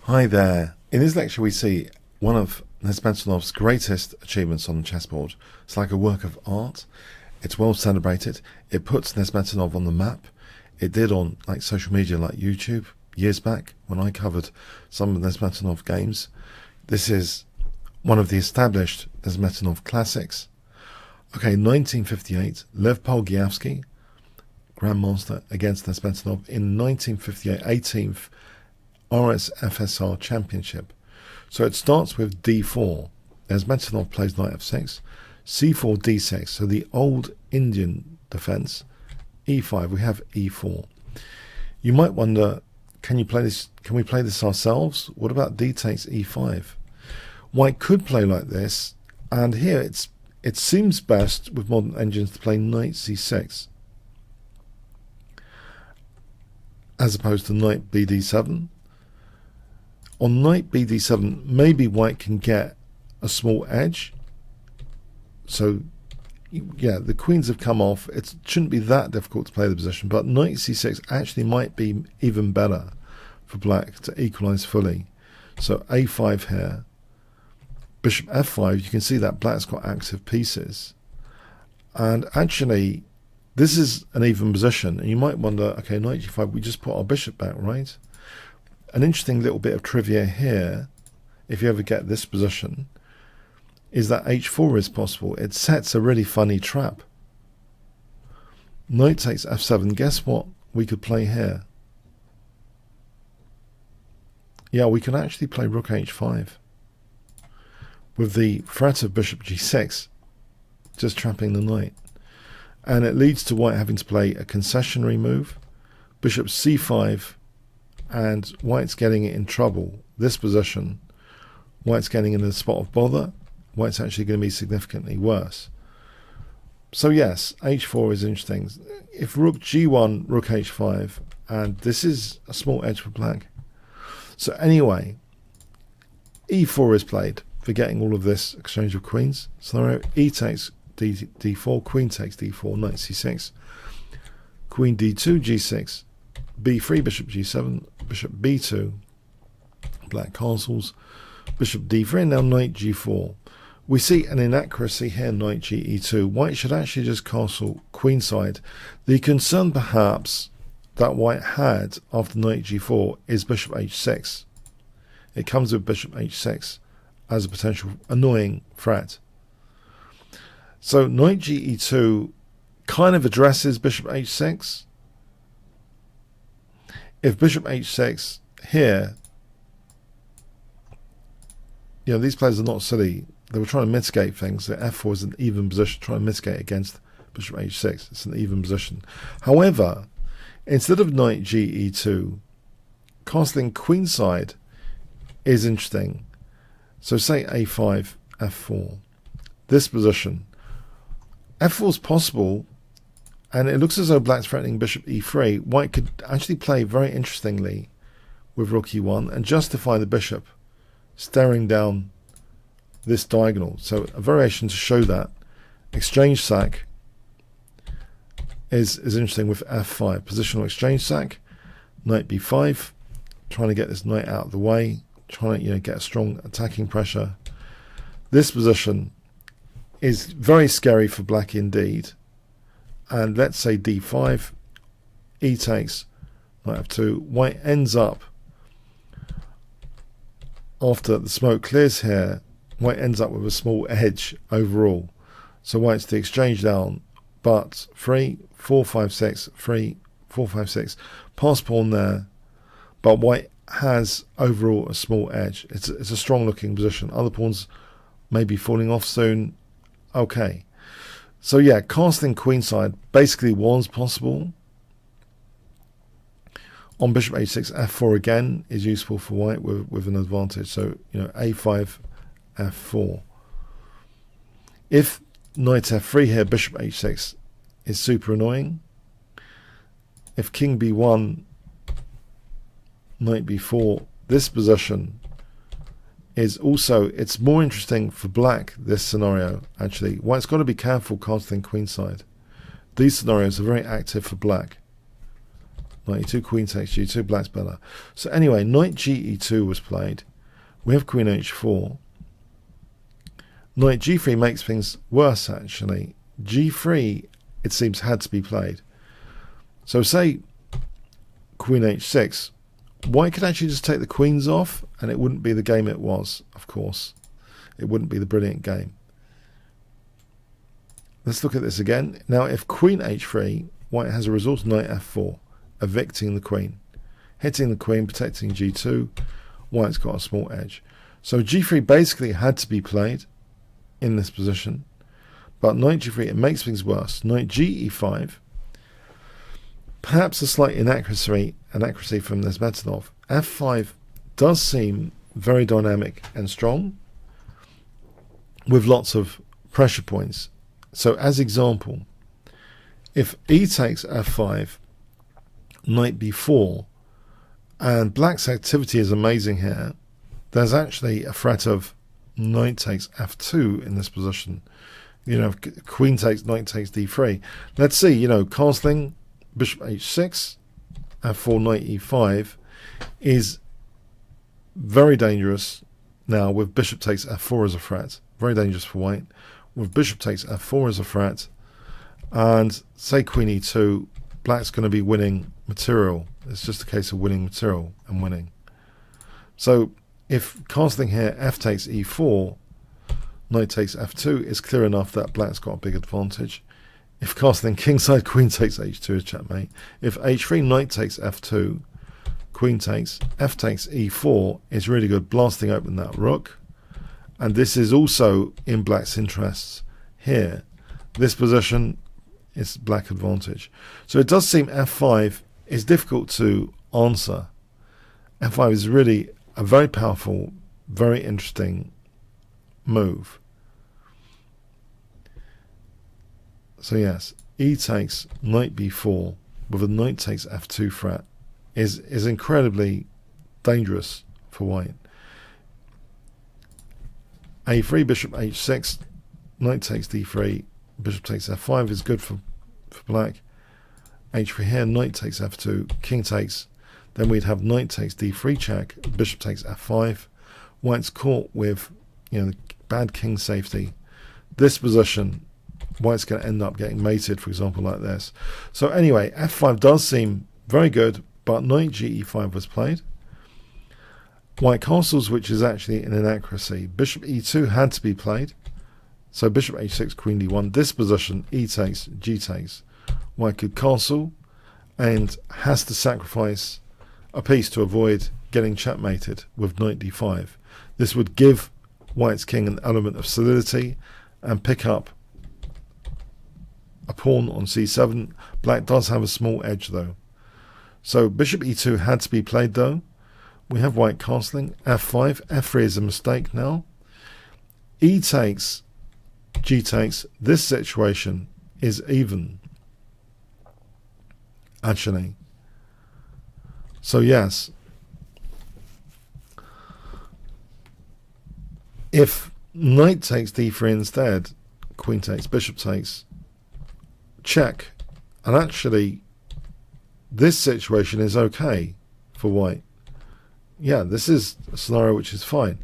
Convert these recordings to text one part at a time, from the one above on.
Hi there. In this lecture we see one of Nezhmetdinov's greatest achievements on the chessboard. It's like a work of art. It's well celebrated. It puts Nezhmetdinov on the map. It did on social media like YouTube years back when I covered some of Nezhmetdinov games. This is one of the established Nezhmetdinov classics. Okay, 1958, Lev Polugaevsky, Grandmaster against Nezhmetdinov in 1958, 18th RSFSR Championship. So it starts with d4. Nezhmetdinov plays knight f6, c4, d6. So the old Indian defense, e5. We have e4. You might wonder, can we play this ourselves? What about d takes e5? White could play like this, and here it seems best with modern engines to play knight c6 as opposed to knight bd7. On knight bd7, maybe white can get a small edge. So, yeah, the queens have come off. It shouldn't be that difficult to play the position, but knight c6 actually might be even better for black to equalize fully. So a5 here, bishop f5, you can see that black's got active pieces. And actually, this is an even position, and you might wonder, okay, knight g5, we just put our bishop back, right? An interesting little bit of trivia here, if you ever get this position, is that h4 is possible. It sets a really funny trap. Knight takes f7. Guess what we could play here? Yeah, we can actually play rook h5 with the threat of bishop g6 just trapping the knight. And it leads to white having to play a concessionary move, bishop c5, and white's getting it in trouble. This position, white's getting in the spot of bother. White's actually going to be significantly worse. So yes, h4 is interesting. If rook g1, rook h5, and this is a small edge for black. So anyway, e4 is played, forgetting all of this exchange of queens scenario. E takes d4, queen takes d4, knight c6, queen d2, g6, b3, bishop g7, bishop b2, black castles, bishop d3, and now knight g4. We see an inaccuracy here, knight ge2. White should actually just castle queenside. The concern perhaps that white had after knight g4 is bishop h6. It comes with bishop h6 as a potential annoying threat. So knight ge2 kind of addresses bishop h6. If bishop h6 here, these players are not silly. They were trying to mitigate things. The f4 is an even position, trying to mitigate against bishop h6. It's an even position. However, instead of knight ge2, castling queenside is interesting. So say a5, f4. This position, f4 is possible. And it looks as though black's threatening bishop e3. White could actually play very interestingly with rook e1 and justify the bishop staring down this diagonal. So a variation to show that exchange sack is interesting with f5. Positional exchange sack, knight b5, trying to get this knight out of the way, trying to get a strong attacking pressure. This position is very scary for black indeed. And let's say d5, e takes, knight f2. White ends up, after the smoke clears here, white ends up with a small edge overall. So white's the exchange down, but 3, 4, 5, 6, 3, 4, 5, 6. Pass pawn there, but white has overall a small edge. It's a strong looking position. Other pawns may be falling off soon. Okay. So yeah, castling queenside basically was possible. On bishop h6, f4 again is useful for white with an advantage. So a5, f4. If knight f3 here, bishop h6 is super annoying. If king b1, knight b4, this position is also, it's more interesting for black, this scenario, actually. White's got to be careful castling queenside. These scenarios are very active for black. Knight e2, queen takes g2, black's better. So anyway, knight ge2 was played. We have queen h4. Knight g3 makes things worse, actually. g3, it seems, had to be played. So say queen h6, white could actually just take the queens off, and it wouldn't be the game it was, of course. It wouldn't be the brilliant game. Let's look at this again. Now, if queen h3, white has a resource, knight f4, evicting the queen. Hitting the queen, protecting g2, white's got a small edge. So g3 basically had to be played in this position. But knight g3, it makes things worse. Knight ge5, perhaps a slight inaccuracy from Nezhmetdinov. f5 does seem very dynamic and strong, with lots of pressure points. So as example, if e takes f5, knight b4, and black's activity is amazing here, there's actually a threat of knight takes f2 in this position. You know, queen takes, knight takes d3. Let's see, you know, castling, bishop h6, f4, knight e5 is very dangerous now with bishop takes f4 as a threat. Very dangerous for white. With bishop takes f4 as a threat, and say queen e2, black's going to be winning material. It's just a case of winning material and winning. So if castling here, f takes e4, knight takes f2, it's clear enough that black's got a big advantage. If castling kingside, queen takes h2 is checkmate. If h3, knight takes f2, queen takes, f takes e4 is really good, blasting open that rook. And this is also in black's interests here. This position is black advantage. So it does seem f5 is difficult to answer. f5 is really a very powerful, very interesting move. So yes, e takes knight b4 with a knight takes f2 threat is incredibly dangerous for white. a3, bishop h6, knight takes d3, bishop takes f5 is good for black. h3 here, knight takes f2, king takes, then we'd have knight takes d3 check, bishop takes f5. White's caught with, you know, bad king safety. This position, white's going to end up getting mated, for example, like this. So anyway, f5 does seem very good, but knight ge5 was played. White castles, which is actually an inaccuracy. Bishop e2 had to be played. So bishop h6, queen d1. This position, e takes, g takes. White could castle and has to sacrifice a piece to avoid getting checkmated with knight d5. This would give white's king an element of solidity and pick up a pawn on c7. Black does have a small edge though. So bishop e2 had to be played though. We have white castling, f5, f3 is a mistake now. E takes, g takes, this situation is even, actually. So yes, if knight takes d3 instead, queen takes, bishop takes, check, and actually this situation is okay for white. Yeah, this is a scenario which is fine.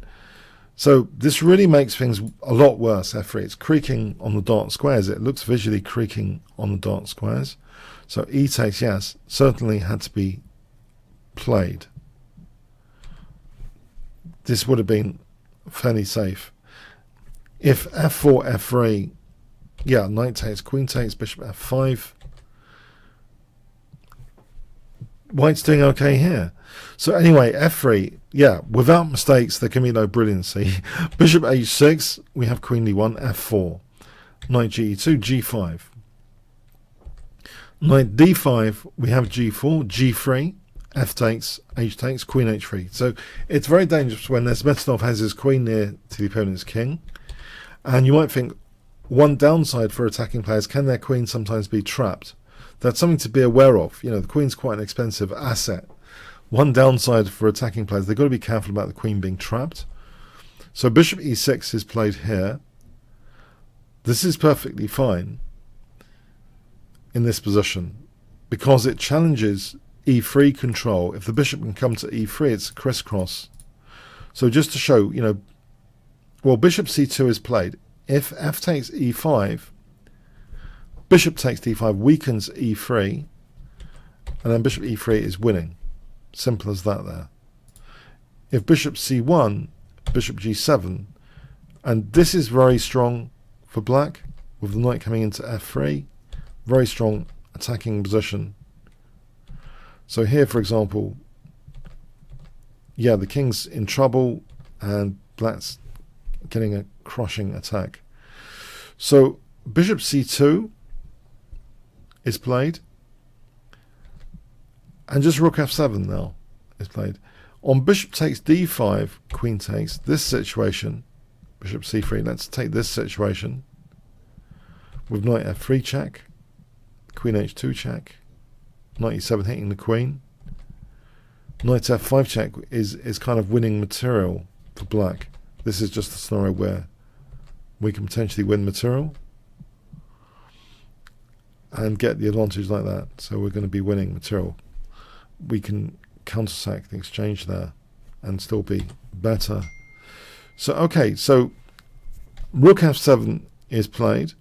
So this really makes things a lot worse, f3. It's creaking on the dark squares. It looks visually creaking on the dark squares. So e takes, yes, certainly had to be played. This would have been fairly safe. If f4, f3, yeah, knight takes, queen takes, bishop f5. White's doing okay here. So anyway, f3, yeah, without mistakes, there can be no brilliancy. Bishop h6, we have queen d1, f4. Knight ge2, g5. Knight d5, we have g4, g3, f takes, h takes, queen h3. So it's very dangerous when Nezhmetdinov has his queen near to the opponent's king. And you might think, one downside for attacking players, can their queen sometimes be trapped? That's something to be aware of. You know, the queen's quite an expensive asset. One downside for attacking players, they've got to be careful about the queen being trapped. So bishop e6 is played here. This is perfectly fine in this position because it challenges e3 control. If the bishop can come to e3, it's a crisscross. So just to show, well, bishop c2 is played. If f takes e5, bishop takes d5 weakens e3, and then bishop e3 is winning. Simple as that there. If bishop c1, bishop g7, and this is very strong for black, with the knight coming into f3, very strong attacking position. So here, for example, yeah, the king's in trouble, and black's getting a crushing attack. So bishop c2 is played, and just rook f7 now is played. On bishop takes d5, queen takes, this situation, bishop c3, let's take this situation, with knight f3 check, queen h2 check, knight e7 hitting the queen. Knight f5 check is kind of winning material for black. This is just a scenario where we can potentially win material and get the advantage like that. So we're going to be winning material. We can counter-sack the exchange there and still be better. So okay, so rook f7 is played.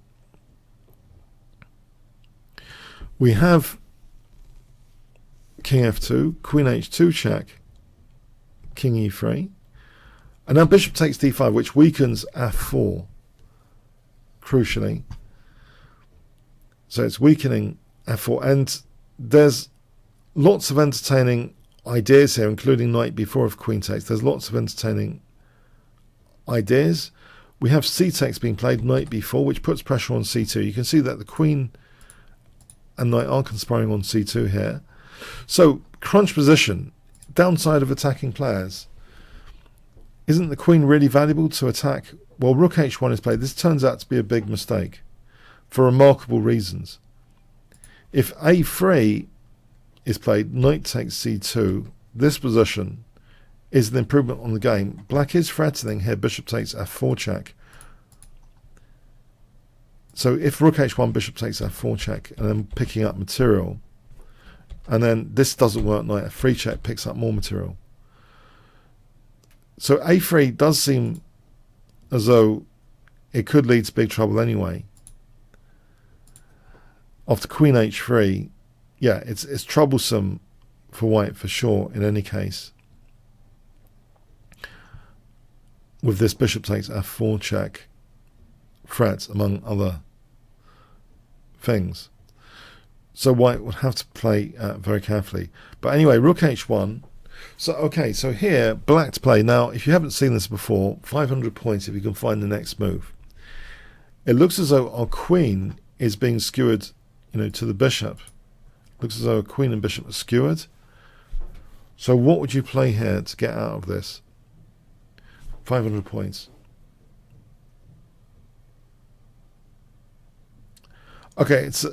We have king f2, queen h2 check, king e3, and now bishop takes d5, which weakens f4, crucially. So it's weakening f4, and there's lots of entertaining ideas here, including knight b4 if queen takes. There's lots of entertaining ideas. We have c takes being played, knight b4, which puts pressure on c2. You can see that the queen and knight are conspiring on c2 here. So crunch position, downside of attacking players. Isn't the queen really valuable to attack? Well, rook h1 is played. This turns out to be a big mistake for remarkable reasons. If a3 is played, knight takes c2, this position is an improvement on the game. Black is threatening here, bishop takes f4 check. So if rook h1, bishop takes f4 check, and then picking up material, and then this doesn't work, knight f3 check picks up more material. So a3 does seem as though it could lead to big trouble anyway. After queen h3, yeah, it's troublesome for white for sure in any case. With this bishop takes f4 check threat, among other things. So white would have to play very carefully. But anyway, rook h1. So okay, so here, black to play. Now, if you haven't seen this before, 500 points if you can find the next move. It looks as though our queen is being skewered, to the bishop. Looks as though a queen and bishop are skewered. So what would you play here to get out of this? 500 points. Okay, it's a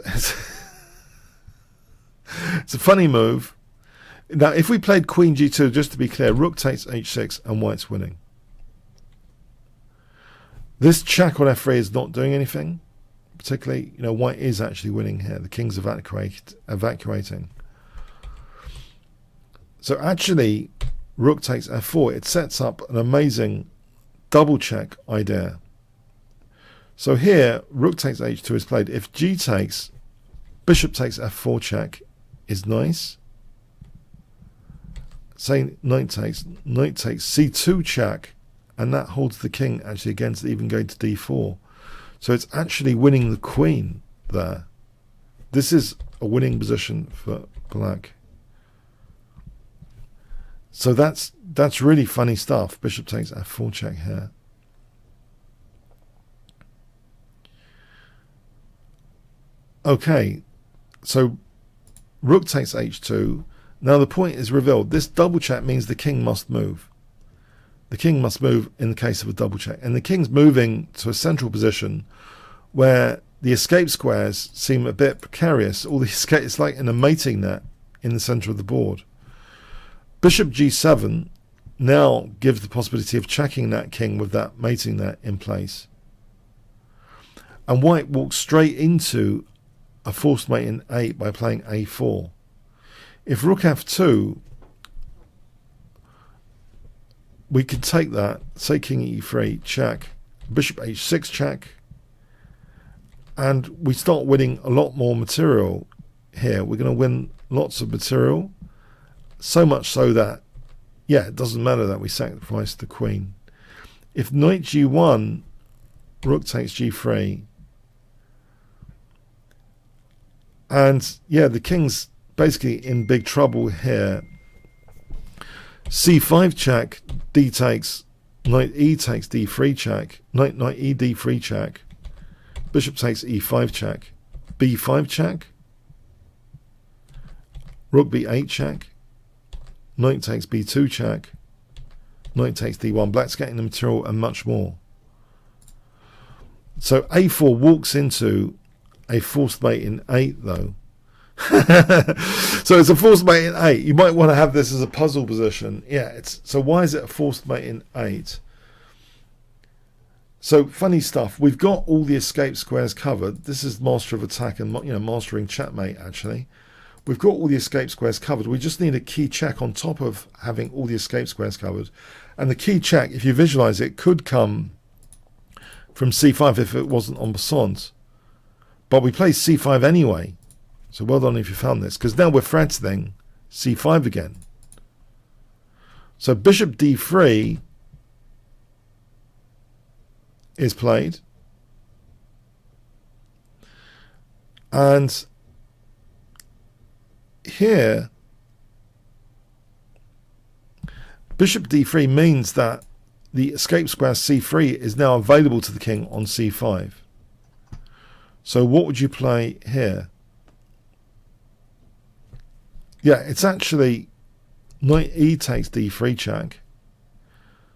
funny move. Now, if we played queen g2, just to be clear, rook takes h6 and white's winning. This check on f3 is not doing anything. Particularly, white is actually winning here. The king's evacuating. So actually, rook takes f4. It sets up an amazing double check idea. So here, rook takes h2 is played. If g takes, bishop takes f4 check is nice. Say knight takes c2 check, and that holds the king actually against even going to d4. So it's actually winning the queen there. This is a winning position for black. So that's really funny stuff. Bishop takes f4 check here. Okay, so rook takes h2. Now the point is revealed. This double check means the king must move. The king must move in the case of a double check. And the king's moving to a central position where the escape squares seem a bit precarious. All the escape, it's like in a mating net in the center of the board. Bishop g7 now gives the possibility of checking that king with that mating net in place. And white walks straight into a forced mate in 8 by playing a4. if rook f2, we could take that, say king e3, check, bishop h6 check, and we start winning a lot more material here. We're going to win lots of material, so much so that, yeah, it doesn't matter that we sacrifice the queen. If knight g1, rook takes g3, and yeah, the king's basically in big trouble here. c5 check, d takes, knight e takes d3 check, knight e d3 check, bishop takes e5 check, b5 check, rook b8 check, knight takes b2 check, knight takes d1. Black's getting the material and much more. So a4 walks into a forced mate in 8 though. So it's a forced mate in 8. You might want to have this as a puzzle position. Yeah, it's so why is it a forced mate in 8? So funny stuff. We've got all the escape squares covered. This is master of attack and, you know, mastering checkmate actually. We've got all the escape squares covered. We just need a key check on top of having all the escape squares covered. And the key check, if you visualize it, could come from c5 if it wasn't en passant. But we play c5 anyway. So well done if you found this, because now we're threatening c5 again. So bishop d3 is played. And here, bishop d3 means that the escape square c3 is now available to the king on c5. So what would you play here? Yeah, it's actually knight e takes d3 check.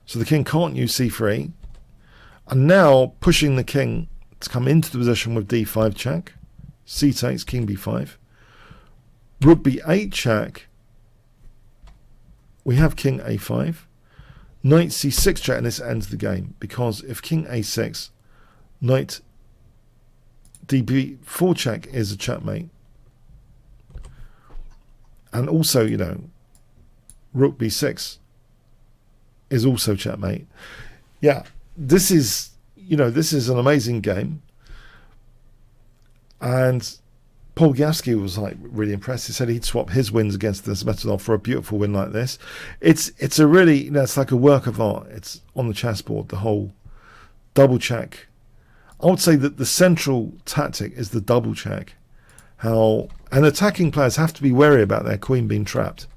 So the king can't use c3. And now pushing the king to come into the position with d5 check. C takes, king b5. Rook b8 check. We have king a5. Knight c6 check, and this ends the game. Because if king a6, knight db4 check is a checkmate. And also, you know, rook b6 is also checkmate. Yeah, this is, you know, this is an amazing game. And Polugaevsky was like really impressed. He said he'd swap his wins against Nezhmetdinov for a beautiful win like this. It's a really, you know, it's like a work of art. It's on the chessboard, the whole double check. I would say that the central tactic is the double check. How and attacking players have to be wary about their queen being trapped.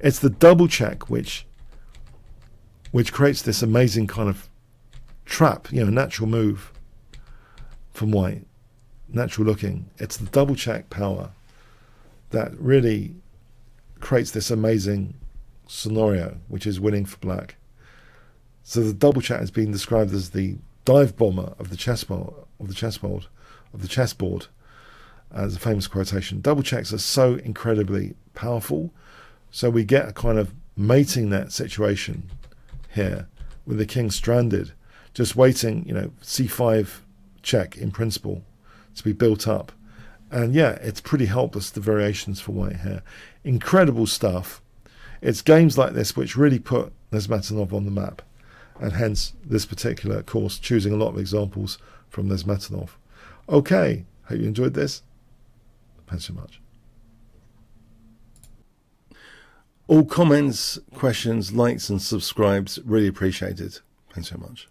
It's the double check which creates this amazing kind of trap, you know, natural move from white, natural looking. It's the double check power that really creates this amazing scenario, which is winning for black. So the double check has been described as the dive bomber of the chessboard, as a famous quotation. Double checks are so incredibly powerful. So we get a kind of mating net situation here with the king stranded, just waiting, you know, c5 check in principle to be built up. And yeah, it's pretty helpless, the variations for white here. Incredible stuff. It's games like this which really put Nezhmetdinov on the map. And hence this particular course, choosing a lot of examples from Nezhmetdinov. Okay, hope you enjoyed this. Thanks so much. All comments, questions, likes and subscribes, really appreciated. Thanks so much.